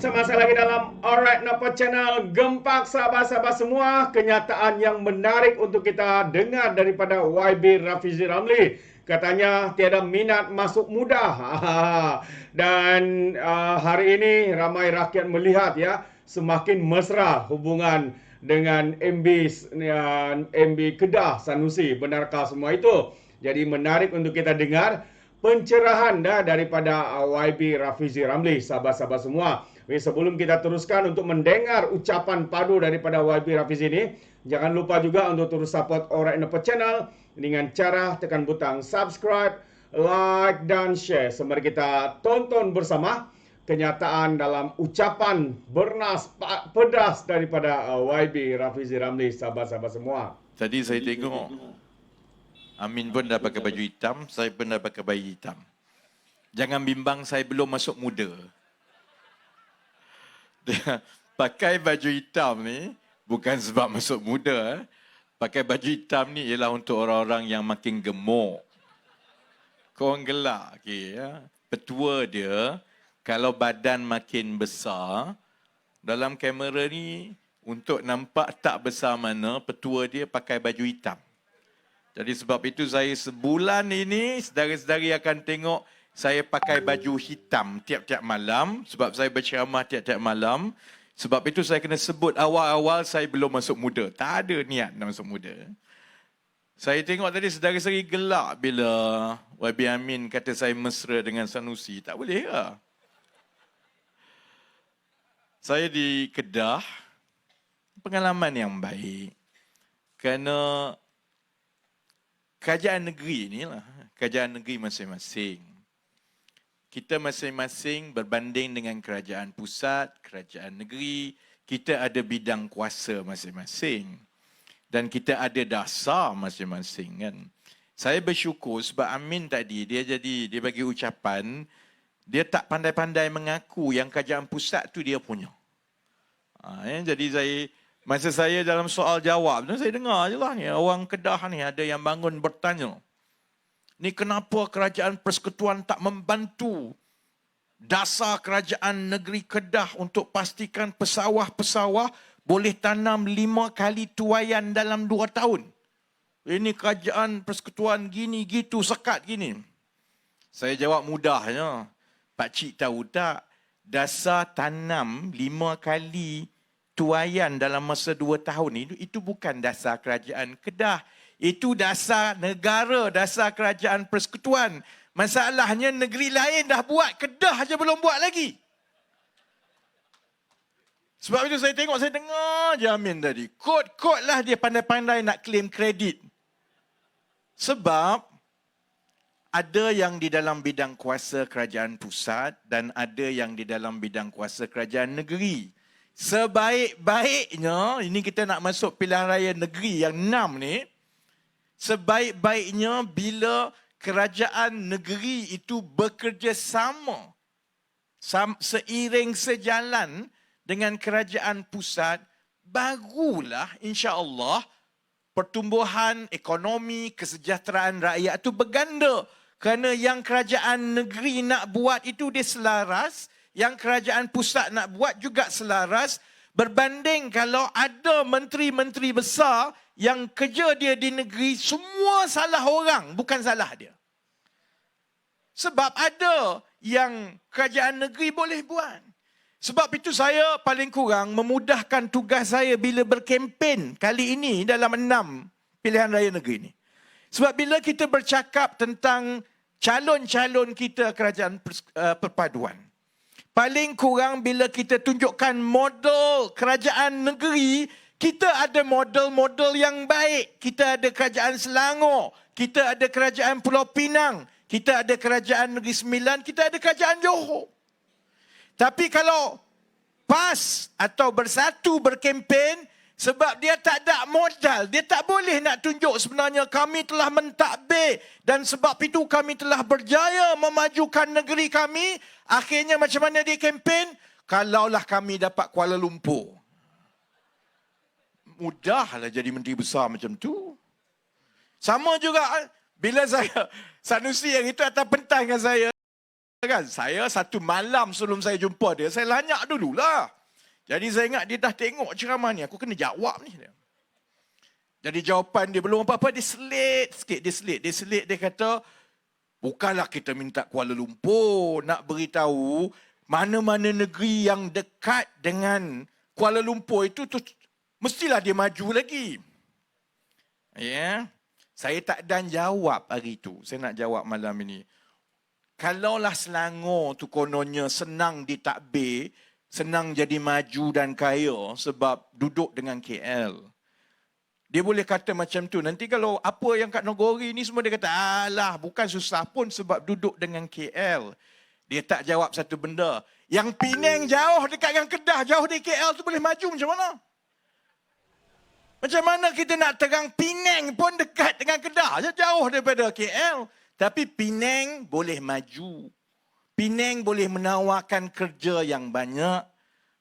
bersama saya lagi dalam Alright Napa Channel. Gempak sahabat-sahabat semua, kenyataan yang menarik untuk kita dengar daripada YB Rafizi Ramli. Katanya tiada minat masuk muda. Dan hari ini ramai rakyat melihat ya, semakin mesra hubungan dengan MB Kedah Sanusi. Benarkah semua itu? Jadi menarik untuk kita dengar pencerahan daripada YB Rafizi Ramli, sahabat-sahabat semua. Sebelum kita teruskan untuk mendengar ucapan padu daripada YB Rafizi ini, jangan lupa juga untuk terus support Alright Napa Channel dengan cara tekan butang subscribe, like dan share. Mari kita tonton bersama kenyataan dalam ucapan bernas pedas daripada YB Rafizi Ramli, sahabat-sahabat semua. Tadi saya tengok Amin pun dah pakai baju hitam, saya pun dah pakai baju hitam. Jangan bimbang, saya belum masuk muda. Dia pakai baju hitam ni bukan sebab masuk muda. Pakai baju hitam ni ialah untuk orang-orang yang makin gemuk. Korang gelak. Okay, ya. Petua dia, kalau badan makin besar, dalam kamera ni, untuk nampak tak besar mana, petua dia pakai baju hitam. Jadi sebab itu saya sebulan ini, saudara-saudari akan tengok saya pakai baju hitam tiap-tiap malam. Sebab saya berceramah tiap-tiap malam. Sebab itu saya kena sebut awal-awal saya belum masuk muda. Tak ada niat nak masuk muda. Saya tengok tadi saudara-saudari gelak bila YB Amin kata saya mesra dengan Sanusi. Tak boleh ke? Saya di Kedah, pengalaman yang baik. Kerana kerajaan negeri inilah, kerajaan negeri masing-masing. Kita masing-masing berbanding dengan kerajaan pusat, kerajaan negeri, kita ada bidang kuasa masing-masing. Dan kita ada dasar masing-masing kan. Saya bersyukur sebab Amin tadi, dia bagi ucapan, dia tak pandai-pandai mengaku yang kerajaan pusat tu dia punya. Jadi masa saya dalam soal jawab, saya dengar je lah ni, orang Kedah ni ada yang bangun bertanya. Ni kenapa kerajaan persekutuan tak membantu dasar kerajaan negeri Kedah untuk pastikan pesawah-pesawah boleh tanam 5 kali tuaian dalam 2 tahun. Ini kerajaan persekutuan gini, gitu, sekat gini. Saya jawab mudahnya. Pakcik tahu tak, dasar tanam 5 kali tuaian dalam masa 2 tahun itu bukan dasar kerajaan Kedah. Itu dasar negara, dasar kerajaan persekutuan. Masalahnya negeri lain dah buat, Kedah aja belum buat lagi. Sebab itu saya tengok, saya dengar je Amin tadi. Kod-kod lah dia pandai-pandai nak claim kredit. Sebab ada yang di dalam bidang kuasa kerajaan pusat dan ada yang di dalam bidang kuasa kerajaan negeri. Sebaik-baiknya, ini kita nak masuk pilihan raya negeri yang 6 ni, sebaik-baiknya bila kerajaan negeri itu bekerjasama seiring sejalan dengan kerajaan pusat, barulah insya-Allah pertumbuhan ekonomi, kesejahteraan rakyat itu berganda. Kerana yang kerajaan negeri nak buat itu dia selaras, yang kerajaan pusat nak buat juga selaras, berbanding kalau ada menteri-menteri besar yang kerja dia di negeri, semua salah orang, bukan salah dia. Sebab ada yang kerajaan negeri boleh buat. Sebab itu saya paling kurang memudahkan tugas saya bila berkempen kali ini dalam 6 pilihan raya negeri ini. Sebab bila kita bercakap tentang calon-calon kita kerajaan perpaduan, paling kurang bila kita tunjukkan model kerajaan negeri, kita ada model-model yang baik. Kita ada kerajaan Selangor, kita ada kerajaan Pulau Pinang, kita ada kerajaan Negeri Sembilan, kita ada kerajaan Johor. Tapi kalau PAS atau Bersatu berkempen, sebab dia tak ada modal, dia tak boleh nak tunjuk sebenarnya kami telah mentadbir dan sebab itu kami telah berjaya memajukan negeri kami. Akhirnya macam mana dia kempen? Kalaulah kami dapat Kuala Lumpur. Mudahlah jadi menteri besar macam tu. Sama juga bila Sanusi yang itu atas pentas dengan saya. kan, saya satu malam sebelum saya jumpa dia, saya lanyak dululah. Jadi saya ingat dia dah tengok ceramah ni, aku kena jawab ni. Jadi jawapan dia belum apa-apa, dia selit sikit, dia selit, dia kata, bukanlah kita minta Kuala Lumpur nak beritahu mana-mana negeri yang dekat dengan Kuala Lumpur itu tu, mestilah dia maju lagi. Ya, saya tak dan jawab hari itu. Saya nak jawab malam ini. Kalaulah Selangor tu kononnya senang ditadbir, senang jadi maju dan kaya sebab duduk dengan KL. Dia boleh kata macam tu. Nanti kalau apa yang kat Nogori ni semua dia kata, alah bukan susah pun sebab duduk dengan KL. Dia tak jawab satu benda. Yang Penang jauh dekat dengan Kedah, jauh dari KL tu boleh maju macam mana? Macam mana kita nak terang Penang pun dekat dengan Kedah, jauh daripada KL. Tapi Penang boleh maju. Penang boleh menawarkan kerja yang banyak.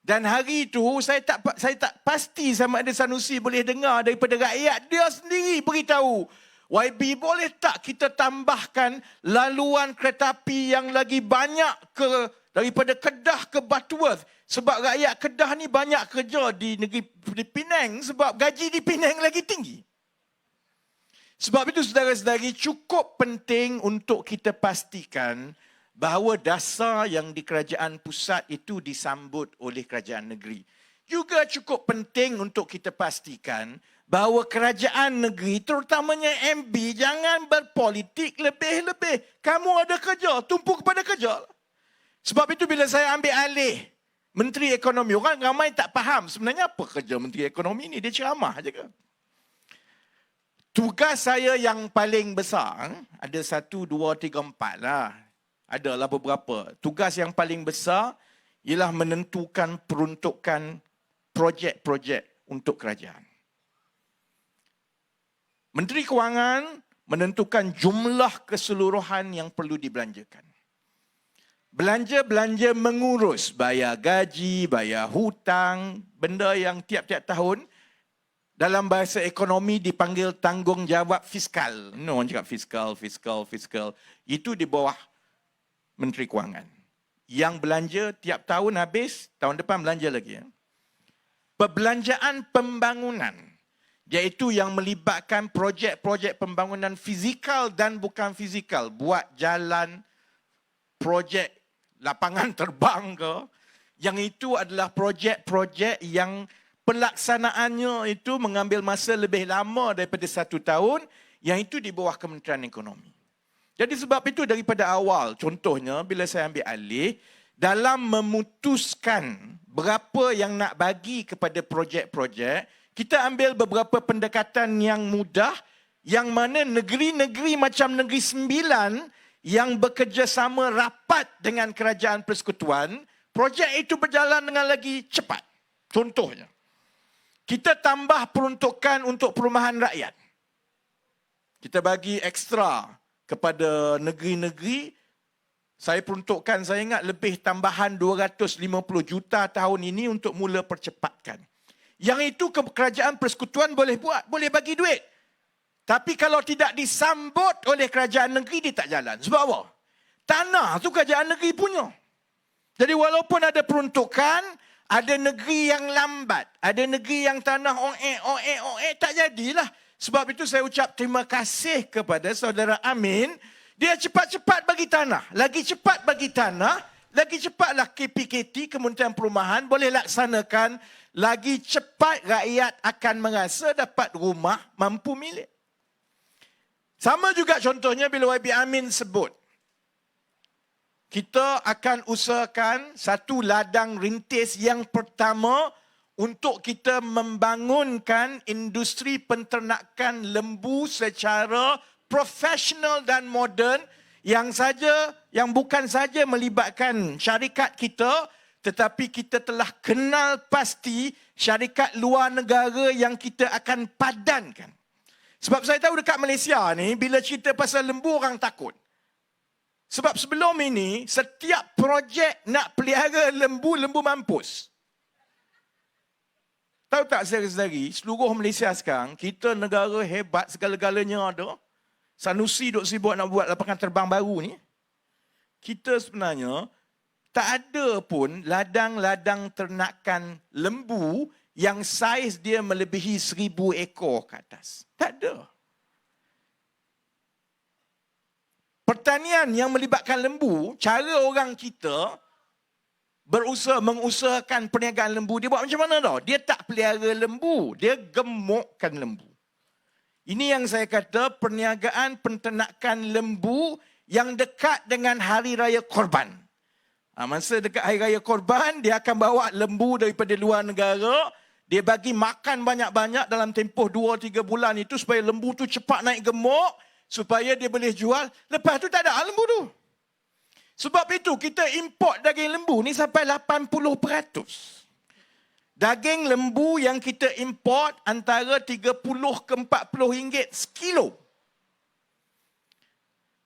Dan hari itu saya tak pasti sama ada Sanusi boleh dengar daripada rakyat dia sendiri beritahu. YB, boleh tak kita tambahkan laluan kereta api yang lagi banyak daripada Kedah ke Butterworth? Sebab rakyat Kedah ni banyak kerja di negeri di Penang sebab gaji di Penang lagi tinggi. Sebab itu saudara-saudari, cukup penting untuk kita pastikan bahawa dasar yang di kerajaan pusat itu disambut oleh kerajaan negeri. Juga cukup penting untuk kita pastikan bahawa kerajaan negeri, terutamanya MB, jangan berpolitik lebih-lebih. Kamu ada kerja, tumpu kepada kerja. Sebab itu bila saya ambil alih Menteri Ekonomi, orang ramai tak faham sebenarnya apa kerja Menteri Ekonomi ni. Dia ceramah je ke? Tugas saya yang paling besar, ada 1, 2, 3, 4 lah. Adalah beberapa. Tugas yang paling besar ialah menentukan peruntukan projek-projek untuk kerajaan. Menteri Kewangan menentukan jumlah keseluruhan yang perlu dibelanjakan. Belanja-belanja mengurus, bayar gaji, bayar hutang, benda yang tiap-tiap tahun dalam bahasa ekonomi dipanggil tanggungjawab fiskal. No, orang cakap fiskal. Itu di bawah Menteri Kewangan. Yang belanja tiap tahun habis, tahun depan belanja lagi. Perbelanjaan pembangunan, iaitu yang melibatkan projek-projek pembangunan fizikal dan bukan fizikal. Buat jalan, projek lapangan terbang ke. Yang itu adalah projek-projek yang pelaksanaannya itu mengambil masa lebih lama daripada 1 tahun, yang itu di bawah Kementerian Ekonomi. Jadi sebab itu daripada awal, contohnya bila saya ambil alih, dalam memutuskan berapa yang nak bagi kepada projek-projek, kita ambil beberapa pendekatan yang mudah, yang mana negeri-negeri macam Negeri Sembilan yang bekerjasama rapat dengan Kerajaan Persekutuan, projek itu berjalan dengan lagi cepat. Contohnya, kita tambah peruntukan untuk perumahan rakyat. Kita bagi ekstra kepada negeri-negeri. Saya peruntukkan, saya ingat lebih tambahan 250 juta tahun ini untuk mula percepatkan. Yang itu kerajaan persekutuan boleh buat, boleh bagi duit. Tapi kalau tidak disambut oleh kerajaan negeri, dia tak jalan. Sebab apa? Tanah tu kerajaan negeri punya. Jadi walaupun ada peruntukan, ada negeri yang lambat, ada negeri yang tanah tak jadilah. Sebab itu saya ucap terima kasih kepada saudara Amin. Dia cepat-cepat bagi tanah. Lagi cepat bagi tanah, lagi cepatlah KPKT, Kementerian Perumahan, boleh laksanakan. Lagi cepat rakyat akan merasa dapat rumah mampu milik. Sama juga contohnya bila YB Amin sebut, kita akan usahakan satu ladang rintis yang pertama untuk kita membangunkan industri penternakan lembu secara profesional dan moden yang bukan saja melibatkan syarikat kita, tetapi kita telah kenal pasti syarikat luar negara yang kita akan padankan. Sebab saya tahu dekat Malaysia ni, bila cerita pasal lembu orang takut. Sebab sebelum ini, setiap projek nak pelihara lembu mampus. Tahu tak saudara-saudari, seluruh Malaysia sekarang, kita negara hebat, segala-galanya ada. Sanusi duk sibuk nak buat lapangan terbang baru ni. kita sebenarnya tak ada pun ladang-ladang ternakan lembu yang saiz dia melebihi 1,000 ekor ke atas. Tak ada. Pertanian yang melibatkan lembu, cara orang kita mengusahakan perniagaan lembu, dia buat macam mana tau? Dia tak pelihara lembu, dia gemukkan lembu. Ini yang saya kata perniagaan penternakan lembu yang dekat dengan Hari Raya Korban. Masa dekat Hari Raya Korban, dia akan bawa lembu daripada luar negara, dia bagi makan banyak-banyak dalam tempoh 2-3 bulan itu supaya lembu tu cepat naik gemuk, supaya dia boleh jual. Lepas tu tak ada lembu tu. Sebab itu kita import daging lembu ni sampai 80%. Daging lembu yang kita import antara 30 ke 40 ringgit sekilo.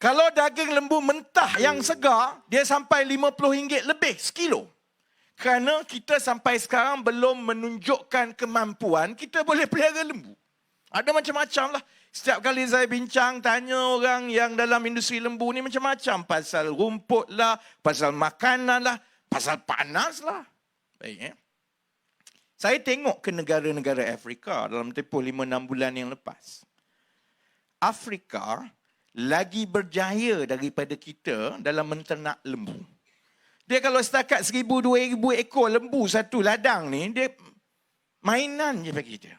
Kalau daging lembu mentah yang segar, dia sampai 50 ringgit lebih sekilo. Kerana kita sampai sekarang belum menunjukkan kemampuan kita boleh pelihara lembu. Ada macam-macam lah. Setiap kali saya bincang, tanya orang yang dalam industri lembu ni macam-macam. Pasal rumput lah, pasal makanan lah, pasal panas lah. Baik, Saya tengok ke negara-negara Afrika dalam tempoh 5-6 bulan yang lepas. Afrika lagi berjaya daripada kita dalam menternak lembu. Dia kalau setakat 1,000-2,000 ekor lembu satu ladang ni, dia mainan je bagi dia.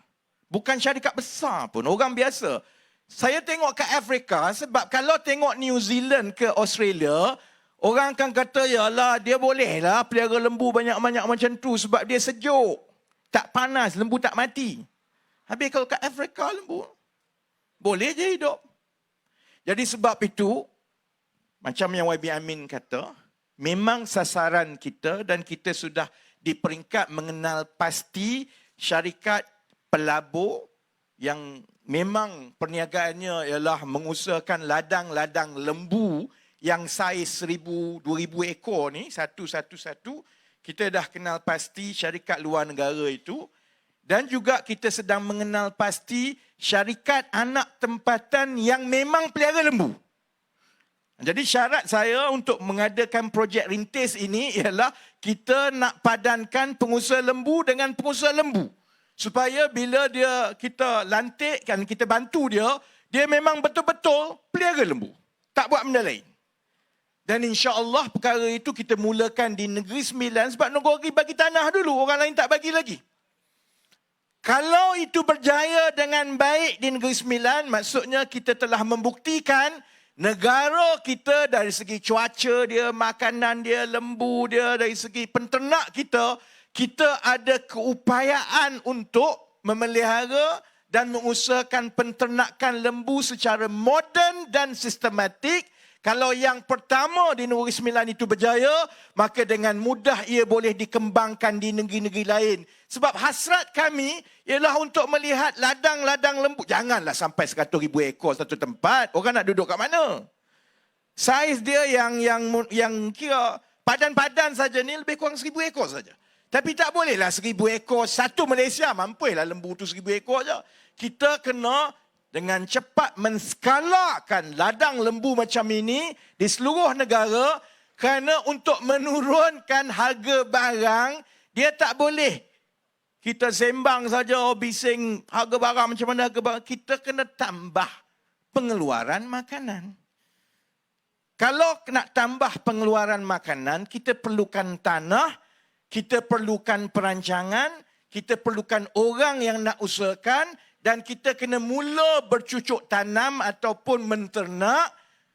Bukan syarikat besar pun, orang biasa. Saya tengok ke Afrika sebab kalau tengok New Zealand ke Australia, orang akan kata, yalah dia bolehlah pelihara lembu banyak-banyak macam tu sebab dia sejuk. Tak panas, lembu tak mati. Habis kalau ke Afrika lembu, boleh je hidup. Jadi sebab itu, macam yang YB Amin kata, memang sasaran kita dan kita sudah di peringkat mengenal pasti syarikat pelabur yang memang perniagaannya ialah mengusahakan ladang-ladang lembu yang saiz 1,000-2,000 ekor ni, satu-satu, kita dah kenal pasti syarikat luar negara itu. Dan juga kita sedang mengenal pasti syarikat anak tempatan yang memang pelihara lembu. Jadi syarat saya untuk mengadakan projek rintis ini ialah kita nak padankan pengusaha lembu dengan pengusaha lembu. Supaya bila kita lantikkan, kita bantu dia memang betul-betul pelihara lembu. Tak buat benda lain. Dan insya-Allah perkara itu kita mulakan di Negeri Sembilan sebab Negeri bagi tanah dulu, orang lain tak bagi lagi. Kalau itu berjaya dengan baik di Negeri Sembilan, maksudnya kita telah membuktikan negara kita dari segi cuaca dia, makanan dia, lembu dia, dari segi penternak kita ada keupayaan untuk memelihara dan mengusahakan penternakan lembu secara moden dan sistematik. Kalau yang pertama di Negeri Sembilan itu berjaya, maka dengan mudah ia boleh dikembangkan di negeri-negeri lain. Sebab hasrat kami ialah untuk melihat ladang-ladang lembu. Janganlah sampai 100,000 ekor satu tempat. Orang nak duduk kat mana? Saiz dia yang kira padan-padan saja ni lebih kurang 1,000 ekor saja. Tapi tak bolehlah 1,000 ekor satu Malaysia. Mampulah lembu tu 1,000 ekor saja. Kita kena dengan cepat menskalakan ladang lembu macam ini di seluruh negara kerana untuk menurunkan harga barang, dia tak boleh kita sembang saja, bising harga barang macam mana harga barang. Kita kena tambah pengeluaran makanan. Kalau nak tambah pengeluaran makanan, kita perlukan tanah, kita perlukan perancangan, kita perlukan orang yang nak usahakan, dan kita kena mula bercucuk tanam ataupun menternak.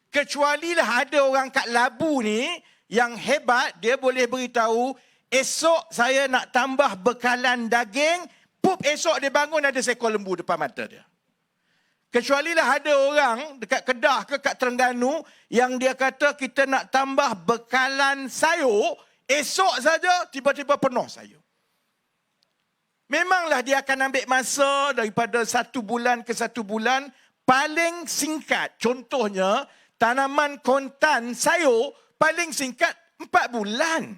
Kecualilah ada orang kat Labu ni yang hebat, dia boleh beritahu, esok saya nak tambah bekalan daging, esok dia bangun ada seekor lembu depan mata dia. Kecualilah ada orang dekat Kedah ke kat Terengganu yang dia kata kita nak tambah bekalan sayur, esok saja tiba-tiba penuh sayur. Memanglah dia akan ambil masa daripada 1 bulan ke 1 bulan. Paling singkat, contohnya tanaman kontan sayur, paling singkat 4 bulan.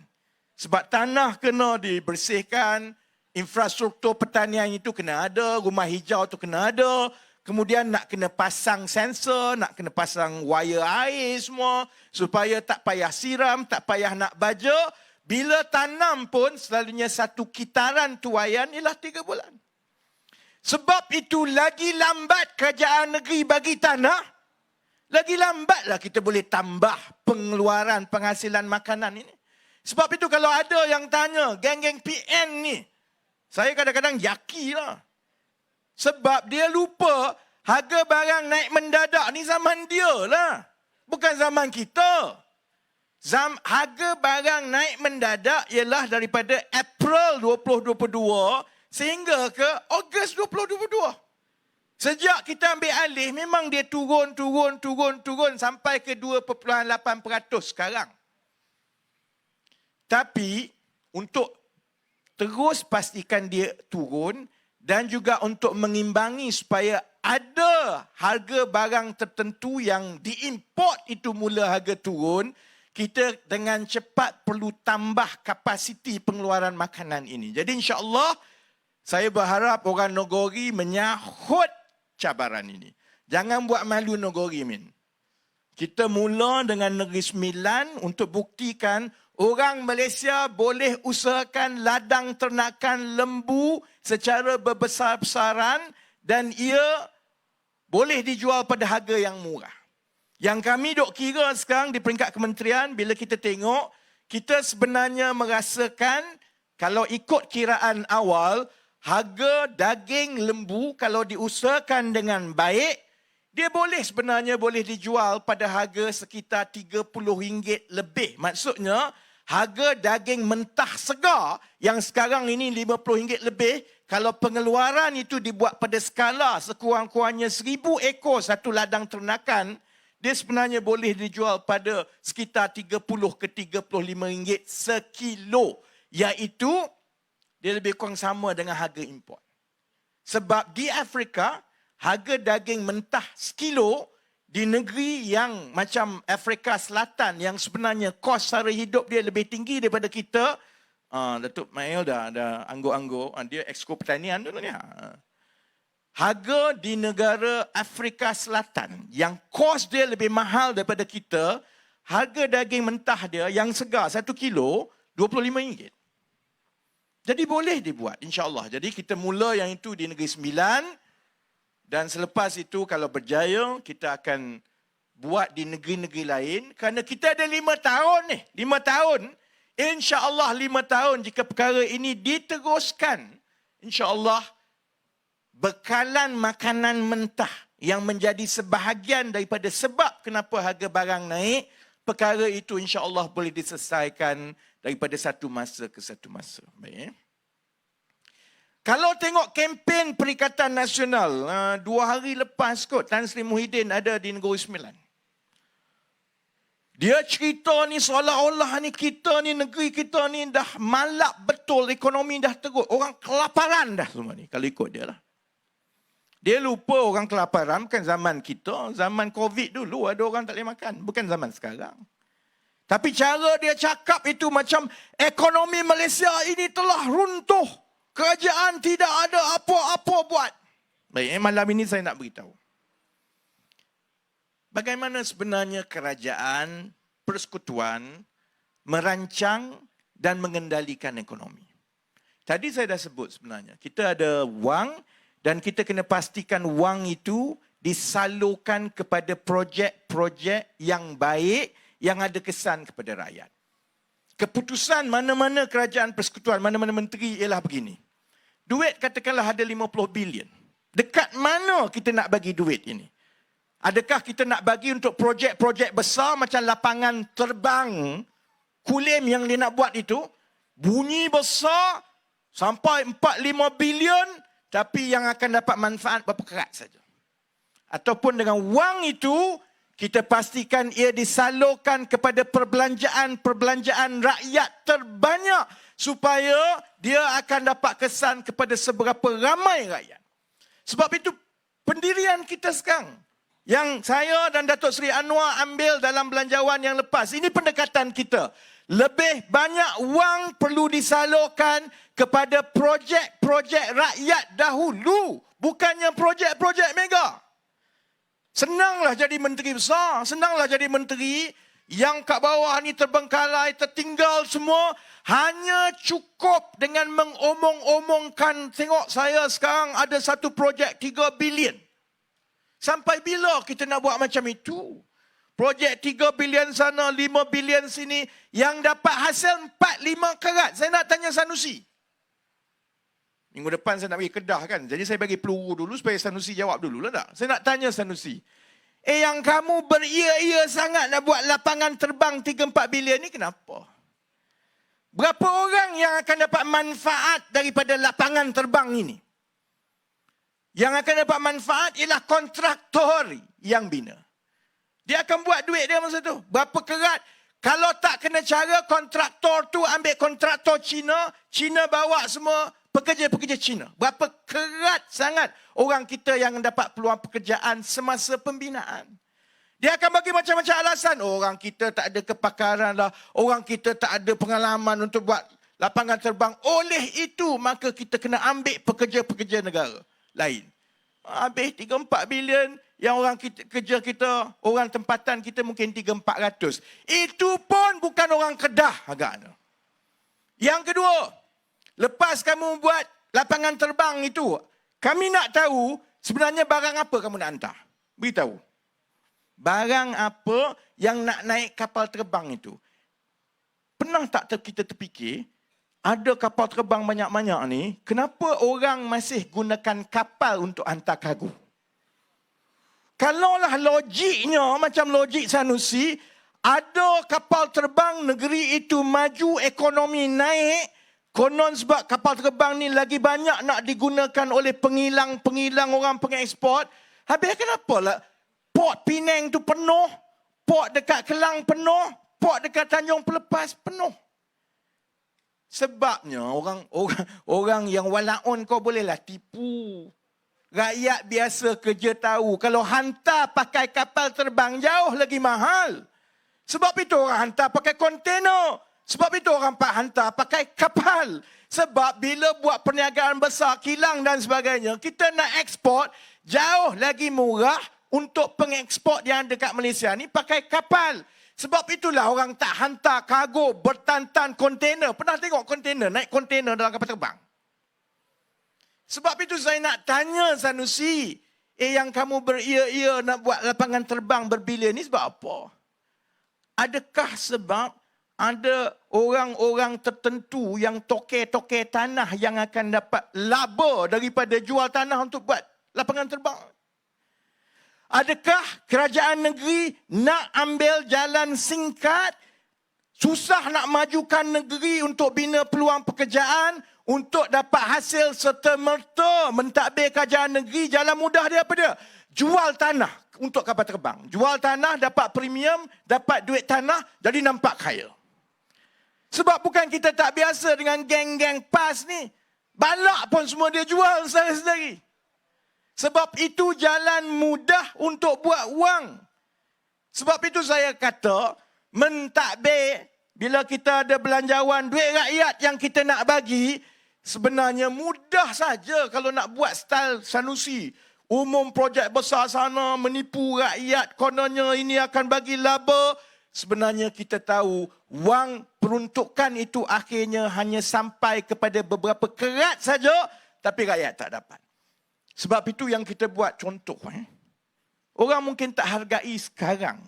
Sebab tanah kena dibersihkan, infrastruktur pertanian itu kena ada, rumah hijau itu kena ada. Kemudian nak kena pasang sensor, nak kena pasang wire air semua supaya tak payah siram, tak payah nak baja. Bila tanam pun selalunya satu kitaran tuaian ialah 3 bulan. Sebab itu lagi lambat kerajaan negeri bagi tanah, lagi lambatlah kita boleh tambah pengeluaran penghasilan makanan ini. Sebab itu kalau ada yang tanya, geng-geng PN ni, saya kadang-kadang yakilah. Sebab dia lupa harga barang naik mendadak ni zaman dia lah. Bukan zaman kita. Harga barang naik mendadak ialah daripada April 2022 sehingga ke Ogos 2022. Sejak kita ambil alih memang dia turun sampai ke 2.8% sekarang. Tapi untuk terus pastikan dia turun dan juga untuk mengimbangi supaya ada harga barang tertentu yang diimport itu mula harga turun, kita dengan cepat perlu tambah kapasiti pengeluaran makanan ini. Jadi insya-Allah saya berharap orang Nogori menyahut cabaran ini. Jangan buat malu Nogori, Min. Kita mula dengan Negeri Sembilan untuk buktikan orang Malaysia boleh usahakan ladang ternakan lembu secara berbesar-besaran dan ia boleh dijual pada harga yang murah. Yang kami dok kira sekarang di peringkat kementerian, bila kita tengok, kita sebenarnya merasakan kalau ikut kiraan awal, harga daging lembu kalau diusahakan dengan baik, dia sebenarnya boleh dijual pada harga sekitar RM30 lebih. Maksudnya, harga daging mentah segar yang sekarang ini RM50 lebih, kalau pengeluaran itu dibuat pada skala sekurang-kurangnya 1,000 ekor satu ladang ternakan, dia sebenarnya boleh dijual pada sekitar RM30 ke RM35 sekilo. Iaitu, dia lebih kurang sama dengan harga import. Sebab di Afrika, harga daging mentah sekilo di negeri yang macam Afrika Selatan yang sebenarnya kos sara hidup dia lebih tinggi daripada kita. Datuk Mail dah anggur-anggur. Dia exco pertanian dulu ni. Harga di negara Afrika Selatan yang kos dia lebih mahal daripada kita, harga daging mentah dia yang segar 1 kilo RM25. Jadi boleh dibuat insya-Allah. Jadi kita mula yang itu di Negeri Sembilan dan selepas itu kalau berjaya kita akan buat di negeri-negeri lain kerana kita ada 5 tahun ni. 5 tahun. Insya-Allah 5 tahun jika perkara ini diteruskan, insya-Allah bekalan makanan mentah yang menjadi sebahagian daripada sebab kenapa harga barang naik, perkara itu insya-Allah boleh diselesaikan daripada satu masa ke satu masa. Baik. Kalau tengok kempen Perikatan Nasional, 2 hari lepas kot Tan Sri Muhyiddin ada di Negeri Sembilan. Dia cerita ni seolah-olah ni kita ni, negeri kita ni dah malap betul, ekonomi dah teruk. Orang kelaparan dah semua ni, kalau ikut dia lah. Dia lupa orang kelaparan bukan zaman kita, zaman Covid dulu ada orang tak boleh makan. Bukan zaman sekarang. Tapi cara dia cakap itu macam ekonomi Malaysia ini telah runtuh. Kerajaan tidak ada apa-apa buat. Baik, malam ini saya nak beritahu. Bagaimana sebenarnya kerajaan persekutuan merancang dan mengendalikan ekonomi. Tadi saya dah sebut sebenarnya. Kita ada wang dan kita kena pastikan wang itu disalurkan kepada projek-projek yang baik yang ada kesan kepada rakyat. Keputusan mana-mana kerajaan persekutuan, mana-mana menteri ialah begini. Duit katakanlah ada 50 bilion. Dekat mana kita nak bagi duit ini? Adakah kita nak bagi untuk projek-projek besar macam lapangan terbang Kulim yang dia nak buat itu? Bunyi besar sampai 4-5 bilion tapi yang akan dapat manfaat berapa kerat saja. Ataupun dengan wang itu kita pastikan ia disalurkan kepada perbelanjaan rakyat terbanyak supaya dia akan dapat kesan kepada seberapa ramai rakyat. Sebab itu pendirian kita sekarang yang saya dan Datuk Seri Anwar ambil dalam belanjawan yang lepas. Ini pendekatan kita. Lebih banyak wang perlu disalurkan kepada projek-projek rakyat dahulu. Bukannya projek-projek mega. Senanglah jadi menteri besar. Senanglah jadi menteri yang kat bawah ni terbengkalai, tertinggal semua. Hanya cukup dengan mengomong-omongkan. Tengok saya sekarang ada satu projek 3 bilion. Sampai bila kita nak buat macam itu? Projek 3 bilion sana, 5 bilion sini. Yang dapat hasil 4-5 karat. Saya nak tanya Sanusi. Minggu depan saya nak pergi Kedah kan. Jadi saya bagi peluru dulu supaya Sanusi jawab dulu lah tak? Saya nak tanya Sanusi. Yang kamu beria-ia sangat nak buat lapangan terbang 3-4 bilion ni kenapa? Berapa orang yang akan dapat manfaat daripada lapangan terbang ini? Yang akan dapat manfaat ialah kontraktor yang bina. Dia akan buat duit dia masa tu. Berapa kerat? Kalau tak kena cara, kontraktor tu ambil kontraktor Cina. Cina bawa semua pekerja-pekerja Cina. Berapa kerat sangat orang kita yang dapat peluang pekerjaan semasa pembinaan. Dia akan bagi macam-macam alasan. Orang kita tak ada kepakaran lah. Orang kita tak ada pengalaman untuk buat lapangan terbang. Oleh itu, maka kita kena ambil pekerja-pekerja negara lain. Habis 3-4 bilion. Yang orang kita, kerja kita, orang tempatan kita mungkin 300-400. Itu pun bukan orang Kedah agaknya. Yang kedua, lepas kamu buat lapangan terbang itu, kami nak tahu sebenarnya barang apa kamu nak hantar. Beritahu. Barang apa yang nak naik kapal terbang itu. Pernah tak kita terfikir, ada kapal terbang banyak-banyak ni, kenapa orang masih gunakan kapal untuk hantar kargo? Kalaulah logiknya macam logik Sanusi, ada kapal terbang negeri itu maju, ekonomi naik, konon sebab kapal terbang ni lagi banyak nak digunakan oleh pengilang-pengilang orang pengeksport. Habis kenapa lah Port Penang tu penuh, port dekat Kelang penuh, port dekat Tanjung Pelepas penuh. Sebabnya orang yang walaun kau bolehlah tipu. Rakyat biasa kerja tahu. Kalau hantar pakai kapal terbang jauh lagi mahal. Sebab itu orang hantar pakai kontainer. Sebab itu orang hantar pakai kapal. Sebab bila buat perniagaan besar, kilang dan sebagainya, kita nak ekspor jauh lagi murah untuk pengeksport yang dekat Malaysia ni pakai kapal. Sebab itulah orang tak hantar kargo bertantan kontainer. Pernah tengok kontainer, naik kontainer dalam kapal terbang? Sebab itu saya nak tanya Sanusi, yang kamu beria-ia nak buat lapangan terbang berbilion ni sebab apa? Adakah sebab ada orang-orang tertentu yang toke-toke tanah yang akan dapat laba daripada jual tanah untuk buat lapangan terbang? Adakah kerajaan negeri nak ambil jalan singkat, susah nak majukan negeri untuk bina peluang pekerjaan, untuk dapat hasil serta-merta mentadbir kerajaan negeri? Jalan mudah dia apa dia? Jual tanah untuk kapal terbang. Jual tanah, dapat premium, dapat duit tanah, jadi nampak kaya. Sebab bukan kita tak biasa dengan geng-geng PAS ni. Balak pun semua dia jual sendiri. Sebab itu jalan mudah untuk buat wang. Sebab itu saya kata, mentadbir, bila kita ada belanjawan duit rakyat yang kita nak bagi, sebenarnya mudah saja kalau nak buat style Sanusi. Umum projek besar sana, menipu rakyat, kononnya ini akan bagi laba. Sebenarnya kita tahu, wang peruntukan itu akhirnya hanya sampai kepada beberapa kerat saja, tapi rakyat tak dapat. Sebab itu yang kita buat contoh. Orang mungkin tak hargai sekarang,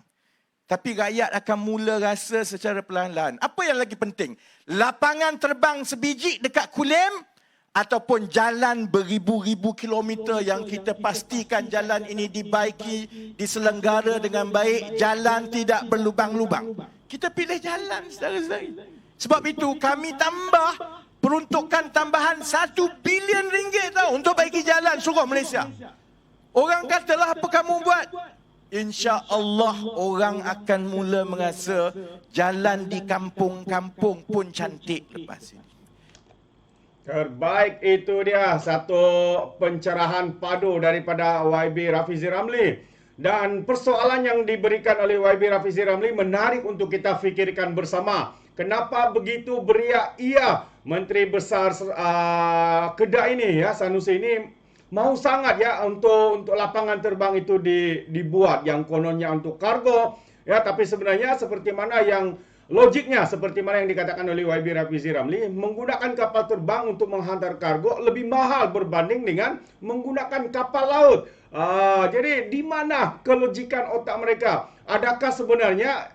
tapi rakyat akan mula rasa secara perlahan-lahan. Apa yang lagi penting? Lapangan terbang sebiji dekat Kulim ataupun jalan beribu-ribu kilometer yang kita pastikan jalan ini dibaiki, diselenggara dengan baik, jalan tidak berlubang-lubang. Kita pilih jalan saudara-saudari. Sebab itu kami tambah peruntukan tambahan 1 bilion ringgit tahu untuk baiki jalan seluruh Malaysia. Orang katalah apa kamu buat? InsyaAllah orang akan mula merasa jalan di kampung-kampung pun cantik lepas ini. Terbaik itu dia, satu pencerahan padu daripada YB Rafizi Ramli. Dan persoalan yang diberikan oleh YB Rafizi Ramli menarik untuk kita fikirkan bersama. Kenapa begitu beriak ia Menteri Besar Kedah ini ya, Sanusi ini mau sangat ya untuk lapangan terbang itu dibuat yang kononnya untuk kargo ya, tapi sebenarnya seperti mana yang logiknya, seperti mana yang dikatakan oleh YB Rafizi Ramli, menggunakan kapal terbang untuk menghantar kargo lebih mahal berbanding dengan menggunakan kapal laut. Jadi di mana kelogikan otak mereka? Adakah sebenarnya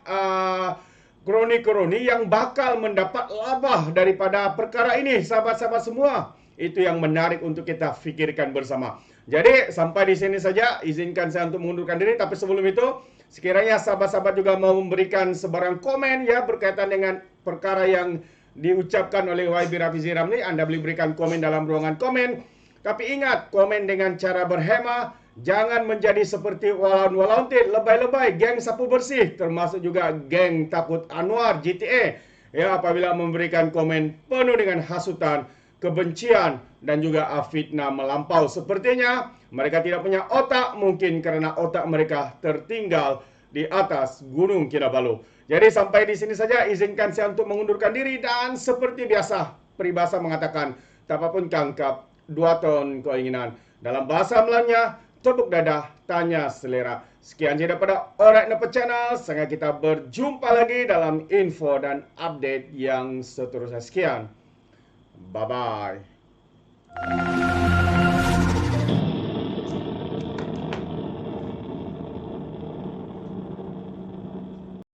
kroni-kroni yang bakal mendapat laba daripada perkara ini, sahabat-sahabat semua? Itu yang menarik untuk kita fikirkan bersama. Jadi sampai di sini saja, izinkan saya untuk mengundurkan diri. Tapi sebelum itu, sekiranya sahabat-sahabat juga mau memberikan sebarang komen ya berkaitan dengan perkara yang diucapkan oleh YB Rafizi Ramli, Anda boleh berikan komen dalam ruangan komen. Tapi ingat, komen dengan cara berhema. Jangan menjadi seperti walaun-walauntit, lebay-lebay, geng sapu bersih, termasuk juga geng takut Anwar GTA. Ya, apabila memberikan komen penuh dengan hasutan, kebencian, dan juga fitnah melampau. Sepertinya mereka tidak punya otak, mungkin karena otak mereka tertinggal di atas Gunung Kinabalu. Jadi sampai di sini saja, izinkan saya untuk mengundurkan diri. Dan seperti biasa, peribahasa mengatakan, tapapun kangkap, 2 ton keinginan. Dalam bahasa Melanya, tepuk dada, tanya selera. Sekian je daripada Alright Napa Channel. Sampai kita berjumpa lagi dalam info dan update yang seterusnya. Sekian. Bye-bye.